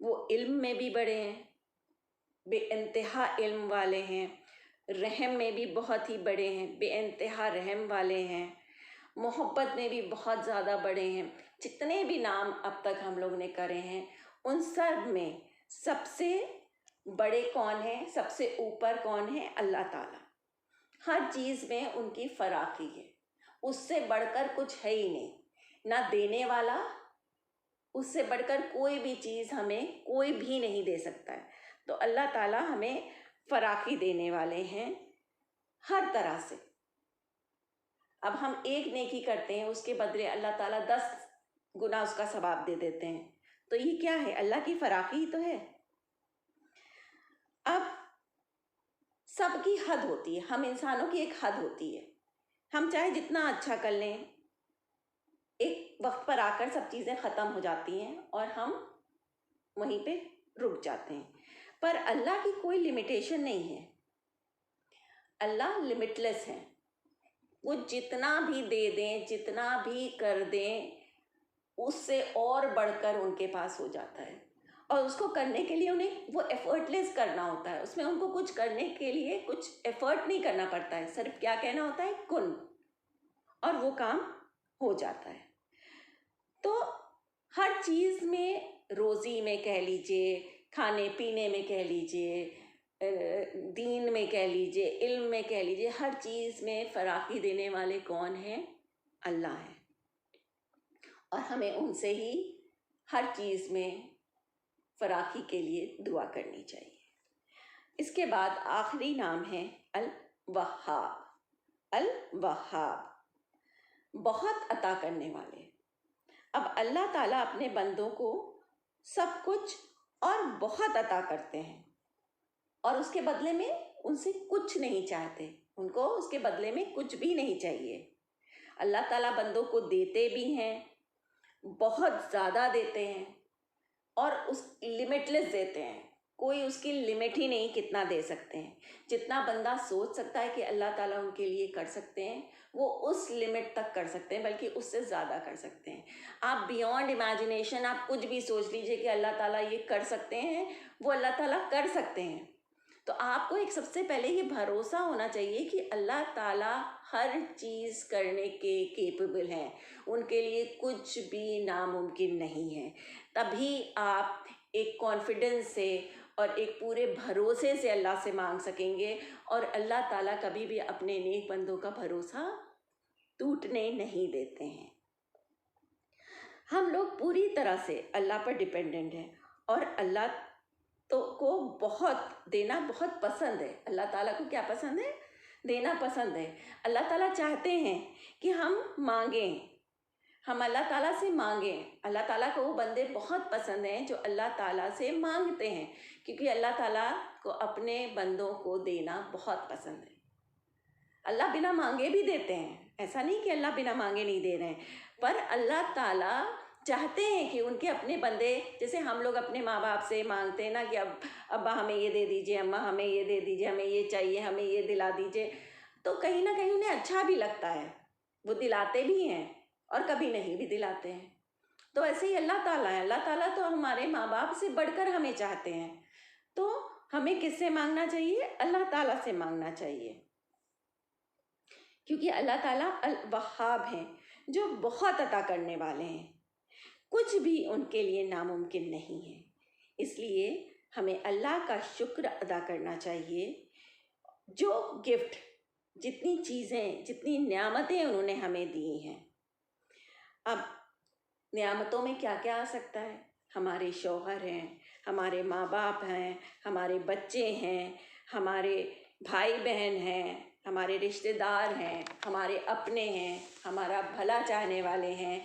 وہ علم میں بھی بڑے ہیں، بے انتہا علم والے ہیں، رحم میں بھی بہت ہی بڑے ہیں، بے انتہا رحم والے ہیں، محبت میں بھی بہت زیادہ بڑے ہیں۔ جتنے بھی نام اب تک ہم لوگ نے کرے ہیں ان سب میں سب سے بڑے کون ہیں، سب سے اوپر کون ہے؟ اللہ تعالیٰ۔ ہر چیز میں ان کی فراخی ہے، اس سے بڑھ کر کچھ ہے ہی نہیں، نہ دینے والا، اس سے بڑھ کر کوئی بھی چیز ہمیں کوئی بھی نہیں دے سکتا ہے۔ تو اللہ تعالیٰ ہمیں فراخی دینے والے ہیں ہر طرح سے۔ اب ہم ایک نیکی کرتے ہیں، اس کے بدلے اللہ تعالیٰ 10 گنا اس کا ثواب دے دیتے ہیں، تو یہ کیا ہے؟ اللہ کی فراخی ہی تو ہے۔ اب سب کی حد ہوتی ہے، ہم انسانوں کی ایک حد ہوتی ہے، ہم چاہے جتنا اچھا کر لیں، ایک وقت پر آ کر سب چیزیں ختم ہو جاتی ہیں اور ہم وہیں پہ رک جاتے ہیں۔ پر اللہ کی کوئی لمیٹیشن نہیں ہے، اللہ لمٹ لیس ہے، وہ جتنا بھی دے دیں، جتنا بھی کر دیں، اس سے اور بڑھ کر ان کے پاس ہو جاتا ہے۔ اور اس کو کرنے کے لیے انہیں وہ ایفرٹ لیس کرنا ہوتا ہے، اس میں ان کو کچھ کرنے کے لیے کچھ ایفرٹ نہیں کرنا پڑتا ہے، صرف کیا کہنا ہوتا ہے؟ کن، اور وہ کام ہو جاتا ہے۔ تو ہر چیز میں، روزی میں کہہ لیجئے، کھانے پینے میں کہہ لیجئے، دین میں کہہ لیجئے، علم میں کہہ لیجئے، ہر چیز میں فراخی دینے والے کون ہیں؟ اللہ ہیں۔ اور ہمیں ان سے ہی ہر چیز میں فراخی کے لیے دعا کرنی چاہیے۔ اس کے بعد آخری نام ہے الوہاب۔ الوہاب، بہت عطا کرنے والے۔ اب اللہ تعالیٰ اپنے بندوں کو سب کچھ اور بہت عطا کرتے ہیں، اور اس کے بدلے میں ان سے کچھ نہیں چاہتے، ان کو اس کے بدلے میں کچھ بھی نہیں چاہیے۔ اللہ تعالیٰ بندوں کو دیتے بھی ہیں، بہت زیادہ دیتے ہیں، اور اس لمٹ لیس دیتے ہیں، کوئی اس کی لمٹ ہی نہیں کتنا دے سکتے ہیں۔ جتنا بندہ سوچ سکتا ہے کہ اللہ تعالیٰ ان کے لیے کر سکتے ہیں، وہ اس لمٹ تک کر سکتے ہیں، بلکہ اس سے زیادہ کر سکتے ہیں۔ آپ بیونڈ امیجنیشن آپ کچھ بھی سوچ لیجئے کہ اللہ تعالیٰ یہ کر سکتے ہیں، وہ اللہ تعالیٰ کر سکتے ہیں۔ تو آپ کو ایک سب سے پہلے یہ بھروسہ ہونا چاہیے کہ اللہ تعالیٰ ہر چیز کرنے کے کیپیبل ہیں، ان کے لیے کچھ بھی ناممکن نہیں ہے۔ تبھی آپ ایک کانفیڈنس سے اور ایک پورے بھروسے سے اللہ سے مانگ سکیں گے، اور اللہ تعالیٰ کبھی بھی اپنے نیک بندوں کا بھروسہ ٹوٹنے نہیں دیتے ہیں۔ ہم لوگ پوری طرح سے اللہ پر ڈیپینڈنٹ ہیں، اور اللہ کو بہت دینا بہت پسند ہے۔ اللہ تعالیٰ کو کیا پسند ہے؟ دینا پسند ہے۔ اللہ تعالیٰ چاہتے ہیں کہ ہم مانگیں، ہم اللہ تعالیٰ سے مانگیں۔ اللہ تعالیٰ کو وہ بندے بہت پسند ہیں جو اللہ تعالیٰ سے مانگتے ہیں، کیونکہ اللہ تعالیٰ کو اپنے بندوں کو دینا بہت پسند ہے۔ اللہ بنا مانگے بھی دیتے ہیں، ایسا نہیں کہ اللہ بنا مانگے نہیں دے رہے ہیں، پر اللہ تعالیٰ چاہتے ہیں کہ ان کے اپنے بندے، جیسے ہم لوگ اپنے ماں باپ سے مانگتے ہیں نا کہ ابا ہمیں یہ دے دیجئے، اماں ہمیں یہ دے دیجئے، ہمیں یہ چاہیے، ہمیں یہ دلا دیجئے، تو کہیں نہ کہیں انہیں اچھا بھی لگتا ہے، وہ دلاتے بھی ہیں اور کبھی نہیں بھی دلاتے ہیں۔ تو ایسے ہی اللہ تعالیٰ ہے، اللہ تعالیٰ تو ہمارے ماں باپ سے بڑھ کر ہمیں چاہتے ہیں، تو ہمیں کس سے مانگنا چاہیے؟ اللہ تعالیٰ سے مانگنا چاہیے، کیونکہ اللہ تعالیٰ الوہاب ہیں، جو بہت عطا کرنے والے ہیں، کچھ بھی ان کے لیے ناممکن نہیں ہے۔ اس لیے ہمیں اللہ کا شکر ادا کرنا چاہیے، جو گفٹ، جتنی چیزیں، جتنی نعمتیں انہوں نے ہمیں دی ہیں۔ اب نعمتوں میں کیا کیا آ سکتا ہے؟ ہمارے شوہر ہیں، ہمارے ماں باپ ہیں، ہمارے بچے ہیں، ہمارے بھائی بہن ہیں، ہمارے رشتہ دار ہیں، ہمارے اپنے ہیں، ہمارا بھلا چاہنے والے ہیں۔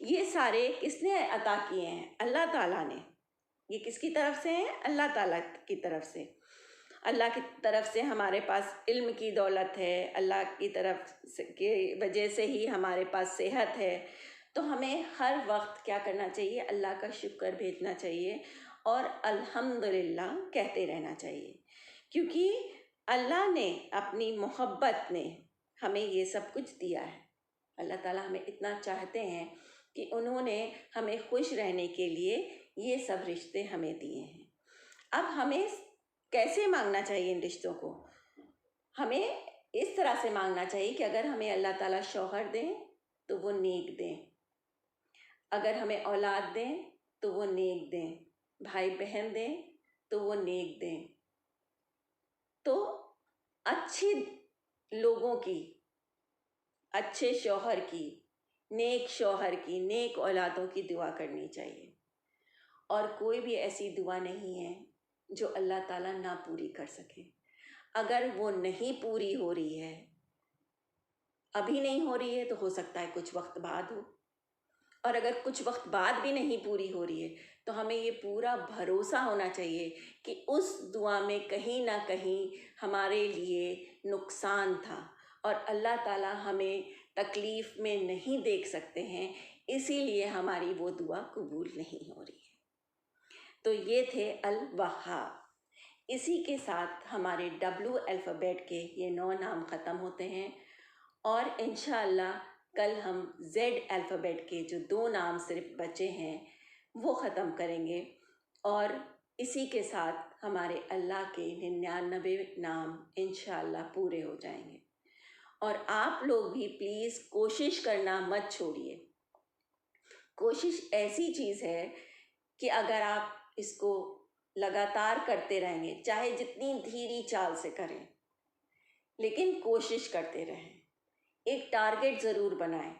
یہ سارے کس نے عطا کیے ہیں؟ اللہ تعالیٰ نے۔ یہ کس کی طرف سے ہیں؟ اللہ تعالیٰ کی طرف سے۔ اللہ کی طرف سے ہمارے پاس علم کی دولت ہے، اللہ کی طرف کی وجہ سے ہی ہمارے پاس صحت ہے۔ تو ہمیں ہر وقت کیا کرنا چاہیے؟ اللہ کا شکر بھیجنا چاہیے اور الحمدللہ کہتے رہنا چاہیے، کیونکہ اللہ نے اپنی محبت نے ہمیں یہ سب کچھ دیا ہے۔ اللہ تعالیٰ ہمیں اتنا چاہتے ہیں کہ انہوں نے ہمیں خوش رہنے کے لیے یہ سب رشتے ہمیں دیے ہیں. اب ہمیں کیسے مانگنا چاہیے ان رشتوں کو؟ ہمیں اس طرح سے مانگنا چاہیے کہ اگر ہمیں اللہ تعالیٰ شوہر دیں تو وہ نیک دیں، اگر ہمیں اولاد دیں تو وہ نیک دیں، بھائی بہن دیں تو وہ نیک دیں. تو اچھے لوگوں کی، اچھے شوہر کی، نیک شوہر کی، نیک اولادوں کی دعا کرنی چاہیے. اور کوئی بھی ایسی دعا نہیں ہے جو اللہ تعالیٰ نہ پوری کر سکے. اگر وہ نہیں پوری ہو رہی ہے، ابھی نہیں ہو رہی ہے، تو ہو سکتا ہے کچھ وقت بعد ہو. اور اگر کچھ وقت بعد بھی نہیں پوری ہو رہی ہے تو ہمیں یہ پورا بھروسہ ہونا چاہیے کہ اس دعا میں کہیں نہ کہیں ہمارے لیے نقصان تھا اور اللہ تعالیٰ ہمیں تکلیف میں نہیں دیکھ سکتے ہیں، اسی لیے ہماری وہ دعا قبول نہیں ہو رہی ہے. تو یہ تھے الوہاب. اسی کے ساتھ ہمارے W الفابیٹ کے یہ 9 نام ختم ہوتے ہیں، اور انشاءاللہ کل ہم Z الفابیٹ کے جو 2 نام صرف بچے ہیں وہ ختم کریں گے، اور اسی کے ساتھ ہمارے اللہ کے 99 نام انشاءاللہ پورے ہو جائیں گے. اور آپ لوگ بھی پلیز کوشش کرنا مت چھوڑیے. کوشش ایسی چیز ہے کہ اگر آپ اس کو لگاتار کرتے رہیں گے، چاہے جتنی دھیری چال سے کریں، لیکن کوشش کرتے رہیں. ایک ٹارگٹ ضرور بنائیں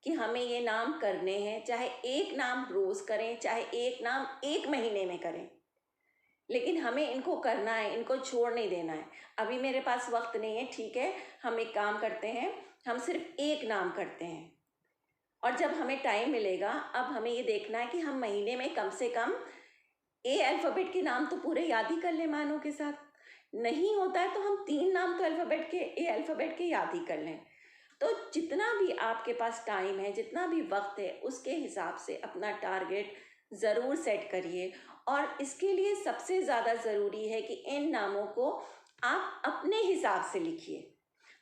کہ ہمیں یہ نام کرنے ہیں، چاہے ایک نام روز کریں، چاہے ایک نام ایک مہینے میں کریں، لیکن ہمیں ان کو کرنا ہے، ان کو چھوڑ نہیں دینا ہے. ابھی میرے پاس وقت نہیں ہے، ٹھیک ہے، ہم ایک کام کرتے ہیں، ہم صرف ایک نام کرتے ہیں، اور جب ہمیں ٹائم ملے گا اب ہمیں یہ دیکھنا ہے کہ ہم مہینے میں کم سے کم اے الفابیٹ کے نام تو پورے یاد ہی کر لیں معنوں کے ساتھ. نہیں ہوتا ہے تو ہم 3 نام تو الفابیٹ کے، اے الفابیٹ کے یاد ہی کر لیں. تو جتنا بھی آپ کے پاس ٹائم ہے، جتنا بھی وقت ہے، اس کے حساب سے اپنا ٹارگٹ ضرور سیٹ کریے. اور اس کے لیے سب سے زیادہ ضروری ہے کہ ان ناموں کو آپ اپنے حساب سے لکھیے.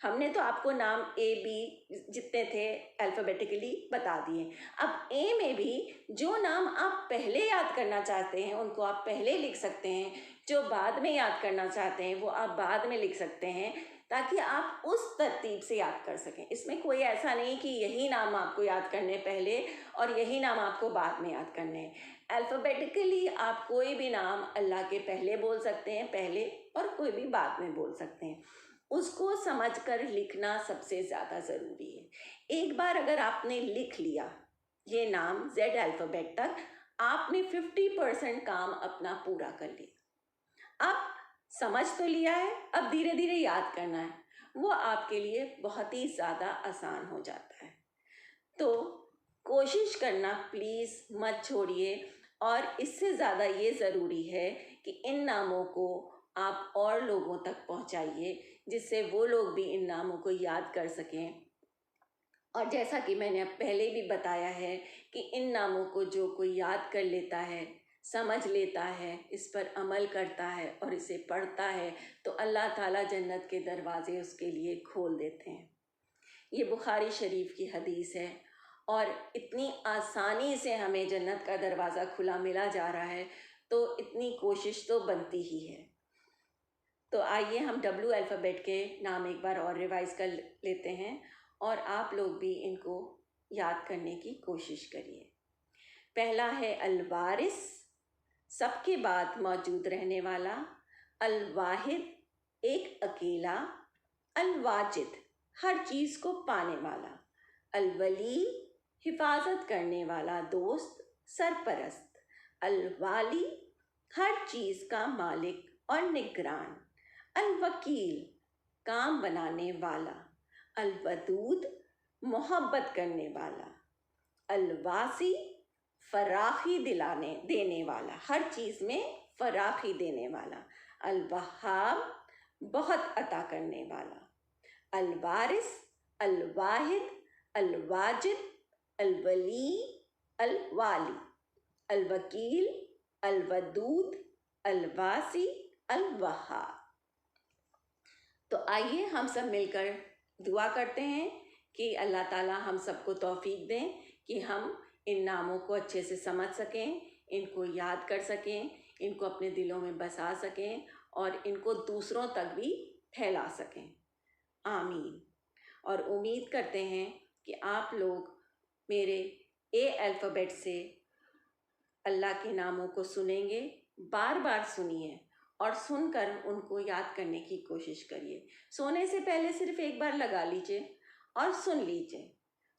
ہم نے تو آپ کو نام اے بی جتنے تھے الفابیٹیکلی بتا دیے. اب اے میں بھی جو نام آپ پہلے یاد کرنا چاہتے ہیں ان کو آپ پہلے لکھ سکتے ہیں، جو بعد میں یاد کرنا چاہتے ہیں وہ آپ بعد میں لکھ سکتے ہیں، تاکہ آپ اس ترتیب سے یاد کر سکیں. اس میں کوئی ایسا نہیں کہ یہی نام آپ کو یاد کرنے پہلے اور یہی نام آپ کو بعد میں یاد کرنے. الفابیٹیکلی آپ کوئی بھی نام اللہ کے پہلے بول سکتے ہیں، پہلے، اور کوئی بھی بعد میں بول سکتے ہیں. اس کو سمجھ کر لکھنا سب سے زیادہ ضروری ہے. ایک بار اگر آپ نے لکھ لیا یہ نام Z الفابیٹ تک، آپ نے 50% کام اپنا پورا کر لیا. اب سمجھ تو لیا ہے، اب دھیرے دھیرے یاد کرنا ہے، وہ آپ کے لیے بہت ہی زیادہ آسان ہو جاتا ہے. تو کوشش کرنا پلیز مت چھوڑیے. اور اس سے زیادہ یہ ضروری ہے کہ ان ناموں کو آپ اور لوگوں تک پہنچائیے، جس سے وہ لوگ بھی ان ناموں کو یاد کر سکیں. اور جیسا کہ میں نے اب پہلے بھی بتایا ہے کہ ان ناموں کو جو کوئی یاد کر لیتا ہے، سمجھ لیتا ہے، اس پر عمل کرتا ہے اور اسے پڑھتا ہے، تو اللہ تعالیٰ جنت کے دروازے اس کے لیے کھول دیتے ہیں. یہ بخاری شریف کی حدیث ہے، اور اتنی آسانی سے ہمیں جنت کا دروازہ کھلا ملا جا رہا ہے تو اتنی کوشش تو بنتی ہی ہے. تو آئیے ہم W الفابیٹ کے نام ایک بار اور ریوائز کر لیتے ہیں، اور آپ لوگ بھی ان کو یاد کرنے کی کوشش کریے. پہلا ہے الوارث، سب کے بعد موجود رہنے والا. الواحد، ایک اکیلا. الواجد، ہر چیز کو پانے والا. الولی، حفاظت کرنے والا، دوست، سرپرست. الوالی، ہر چیز کا مالک اور نگران. الوکیل، کام بنانے والا. الودود، محبت کرنے والا. الواسی، فراخی دینے والا، ہر چیز میں فراخی دینے والا. الوہاب، بہت عطا کرنے والا. الوارث، الواحد، الواجد، الولی، الوالی. الوکیل، الودود، الواسی، الوہاب. تو آئیے ہم سب مل کر دعا کرتے ہیں کہ اللہ تعالیٰ ہم سب کو توفیق دیں کہ ہم ان ناموں کو اچھے سے سمجھ سکیں، ان کو یاد کر سکیں، ان کو اپنے دلوں میں بسا سکیں اور ان کو دوسروں تک بھی پھیلا سکیں۔ آمین۔ اور امید کرتے ہیں کہ آپ لوگ میرے اے الفابیٹ سے اللہ کے ناموں کو سنیں گے، بار بار سنیے اور سن کر ان کو یاد کرنے کی کوشش کریے۔ سونے سے پہلے صرف ایک بار لگا لیجئے اور سن لیجئے۔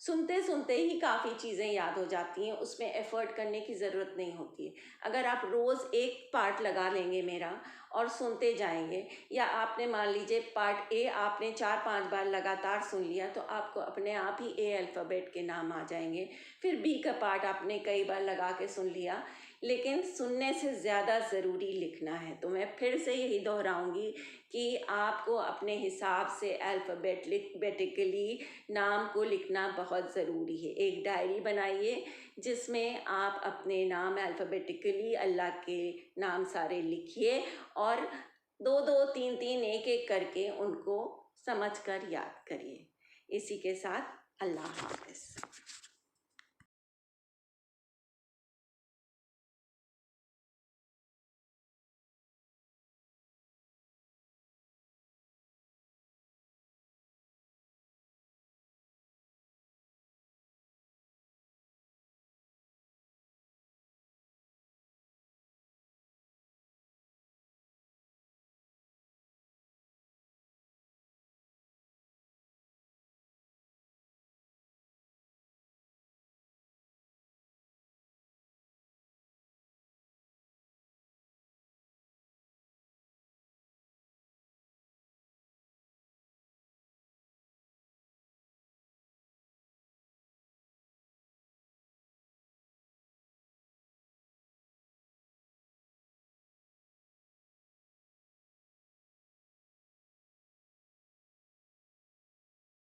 سنتے سنتے ہی کافی چیزیں یاد ہو جاتی ہیں، اس میں ایفرٹ کرنے کی ضرورت نہیں ہوتی ہے۔ اگر آپ روز ایک پارٹ لگا لیں گے میرا اور سنتے جائیں گے، یا آپ نے مان لیجئے پارٹ اے آپ نے 4-5 بار لگاتار سن لیا تو آپ کو اپنے آپ ہی اے الفابیٹ کے نام آ جائیں گے۔ پھر بی کا پارٹ آپ نے کئی بار لگا کے سن لیا، لیکن سننے سے زیادہ ضروری لکھنا ہے۔ تو میں پھر سے یہی دہراؤں گی کہ آپ کو اپنے حساب سے الفابیٹیکلی نام کو لکھنا بہت ضروری ہے۔ ایک ڈائری بنائیے جس میں آپ اپنے نام الفابیٹیکلی اللہ کے نام سارے لکھیے اور 2-2 3-3 ایک کر کے ان کو سمجھ کر یاد کریے۔ اسی کے ساتھ اللہ حافظ۔